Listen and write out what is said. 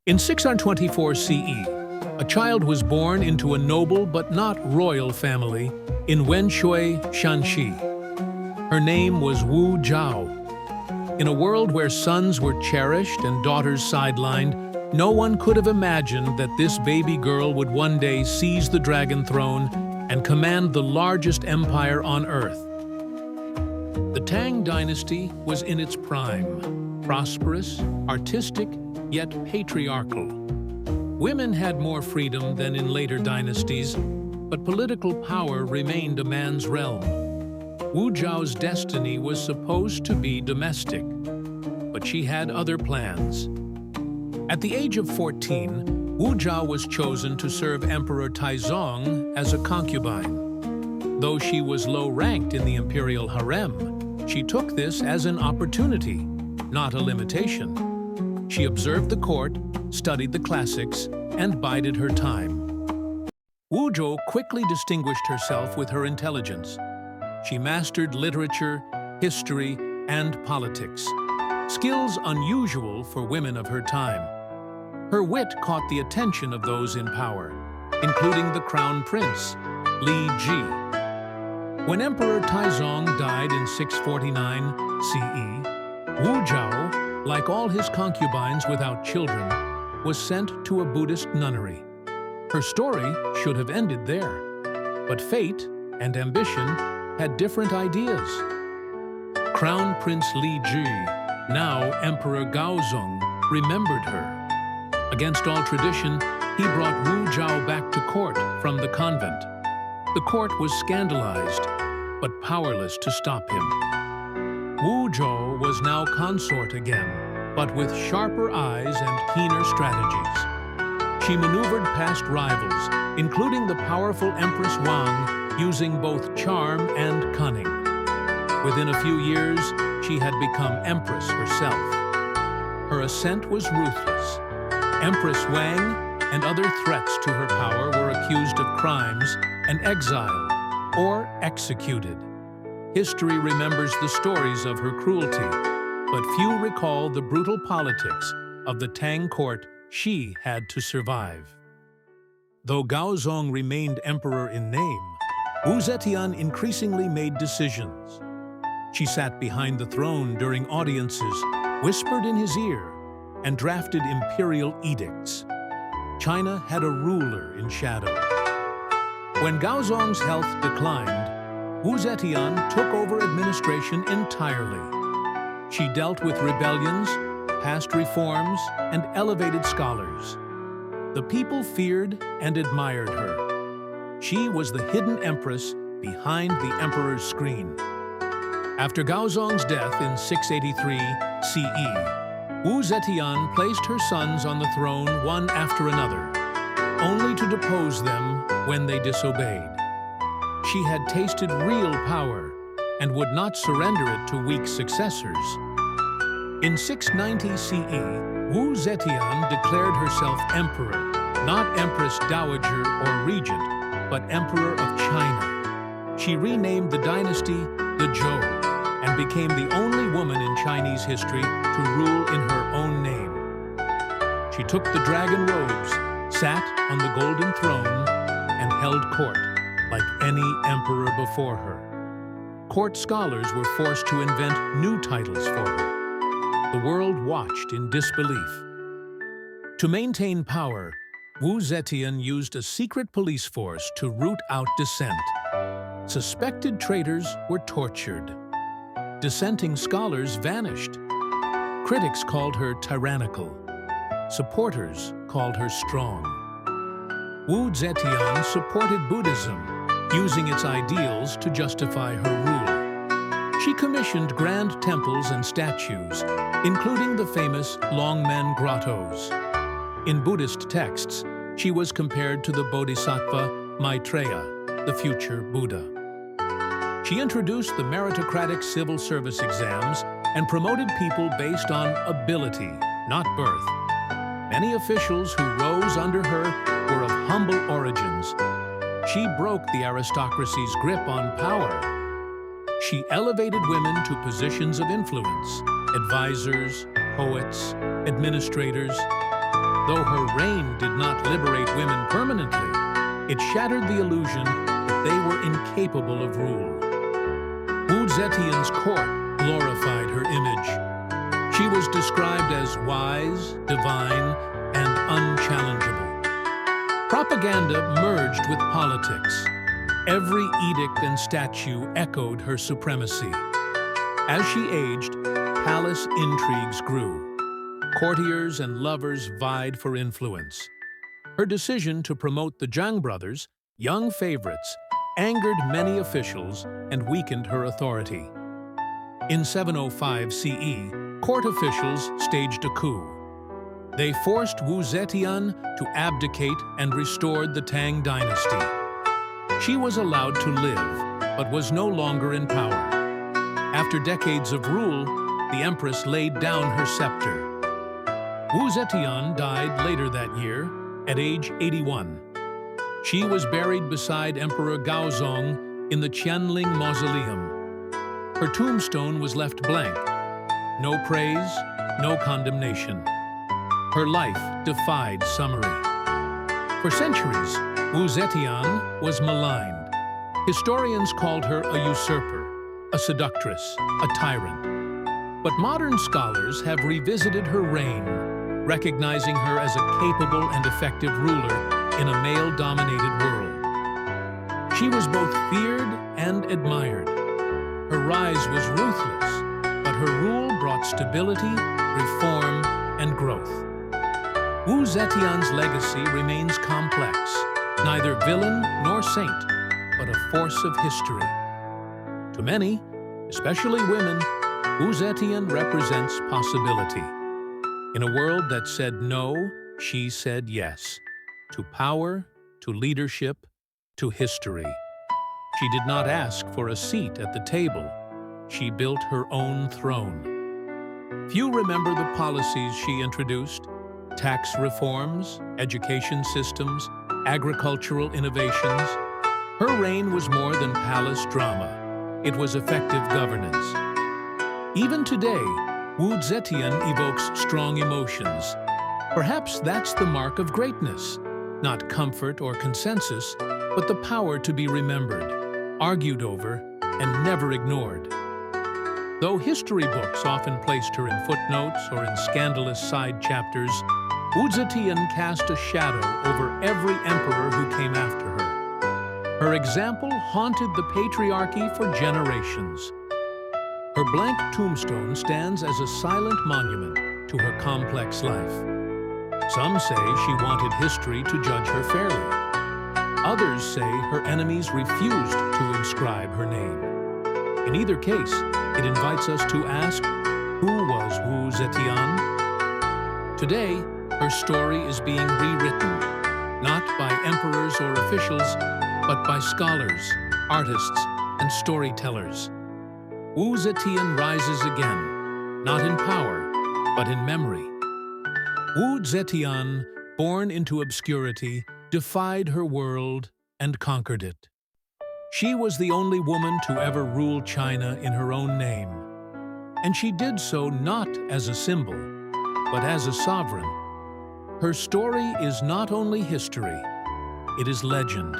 In 624 CE, a child was born into a noble but not royal family in Wenshui, Shanxi. Her name was Wu Zhao. In a world where sons were cherished and daughters sidelined, no one could have imagined that this baby girl would one day seize the dragon throne and command the largest empire on earth. The Tang Dynasty was in its prime, prosperous, artistic, yet patriarchal. Women had more freedom than in later dynasties, but political power remained a man's realm. Wu Zhao's destiny was supposed to be domestic, but she had other plans. At the age of 14, Wu Zhao was chosen to serve Emperor Taizong as a concubine. Though she was low-ranked in the imperial harem, she took this as an opportunity, not a limitation. She observed the court, studied the classics, and bided her time. Wu Zhao quickly distinguished herself with her intelligence. She mastered literature, history, and politics, skills unusual for women of her time. Her wit caught the attention of those in power, including the crown prince, Li Ji. When Emperor Taizong died in 649 CE, Wu Zhao, like all his concubines without children, was sent to a Buddhist nunnery. Her story should have ended there, but fate and ambition had different ideas. Crown Prince Li Ji, now Emperor Gaozong, remembered her. Against all tradition, he brought Wu Zhao back to court from the convent. The court was scandalized, but powerless to stop him. Wu Zhao was now consort again, but with sharper eyes and keener strategies. She maneuvered past rivals, including the powerful Empress Wang, using both charm and cunning. Within a few years, she had become Empress herself. Her ascent was ruthless. Empress Wang and other threats to her power were accused of crimes and exiled or executed. History remembers the stories of her cruelty, but few recall the brutal politics of the Tang court she had to survive. Though Gaozong remained emperor in name, Wu Zetian increasingly made decisions. She sat behind the throne during audiences, whispered in his ear, and drafted imperial edicts. China had a ruler in shadow. When Gaozong's health declined, Wu Zetian took over administration entirely. She dealt with rebellions, passed reforms, and elevated scholars. The people feared and admired her. She was the hidden empress behind the emperor's screen. After Gaozong's death in 683 CE, Wu Zetian placed her sons on the throne one after another, only to depose them when they disobeyed. She had tasted real power and would not surrender it to weak successors. In 690 CE, Wu Zetian declared herself emperor, not Empress Dowager or regent, but Emperor of China. She renamed the dynasty the Zhou and became the only woman in Chinese history to rule in her own name. She took the dragon robes, sat on the golden throne, and held court like any emperor before her. Court scholars were forced to invent new titles for her. The world watched in disbelief. To maintain power, Wu Zetian used a secret police force to root out dissent. Suspected traitors were tortured. Dissenting scholars vanished. Critics called her tyrannical. Supporters called her strong. Wu Zetian supported Buddhism, using its ideals to justify her rule. She commissioned grand temples and statues, including the famous Longmen grottos. In Buddhist texts, she was compared to the Bodhisattva Maitreya, the future Buddha. She introduced the meritocratic civil service exams and promoted people based on ability, not birth. Many officials who rose under her were of humble origins. She broke the aristocracy's grip on power. She elevated women to positions of influence, advisors, poets, administrators. Though her reign did not liberate women permanently, it shattered the illusion that they were incapable of rule. Wu Zetian's court glorified her image. She was described as wise, divine, and unchallengeable. Propaganda merged with politics. Every edict and statue echoed her supremacy. As she aged, palace intrigues grew. Courtiers and lovers vied for influence. Her decision to promote the Zhang brothers, young favorites, angered many officials and weakened her authority. In 705 CE, court officials staged a coup. They forced Wu Zetian to abdicate and restored the Tang Dynasty. She was allowed to live, but was no longer in power. After decades of rule, the Empress laid down her scepter. Wu Zetian died later that year, at age 81. She was buried beside Emperor Gaozong in the Qianling Mausoleum. Her tombstone was left blank. No praise, no condemnation. Her life defied summary. For centuries, Wu Zetian was maligned. Historians called her a usurper, a seductress, a tyrant. But modern scholars have revisited her reign, recognizing her as a capable and effective ruler in a male-dominated world. She was both feared and admired. Her rise was ruthless, but her rule brought stability, reform, and growth. Wu Zetian's legacy remains complex, neither villain nor saint, but a force of history. To many, especially women, Wu Zetian represents possibility. In a world that said no, she said yes. To power, to leadership, to history. She did not ask for a seat at the table. She built her own throne. Few remember the policies she introduced: tax reforms, education systems, agricultural innovations. Her reign was more than palace drama. It was effective governance. Even today, Wu Zetian evokes strong emotions. Perhaps that's the mark of greatness, not comfort or consensus, but the power to be remembered, argued over, and never ignored. Though history books often placed her in footnotes or in scandalous side chapters, Wu Zetian cast a shadow over every emperor who came after her. Her example haunted the patriarchy for generations. Her blank tombstone stands as a silent monument to her complex life. Some say she wanted history to judge her fairly. Others say her enemies refused to inscribe her name. In either case, it invites us to ask, who was Wu Zetian? Today, her story is being rewritten, not by emperors or officials, but by scholars, artists, and storytellers. Wu Zetian rises again, not in power, but in memory. Wu Zetian, born into obscurity, defied her world and conquered it. She was the only woman to ever rule China in her own name. And she did so not as a symbol, but as a sovereign. Her story is not only history, it is legend.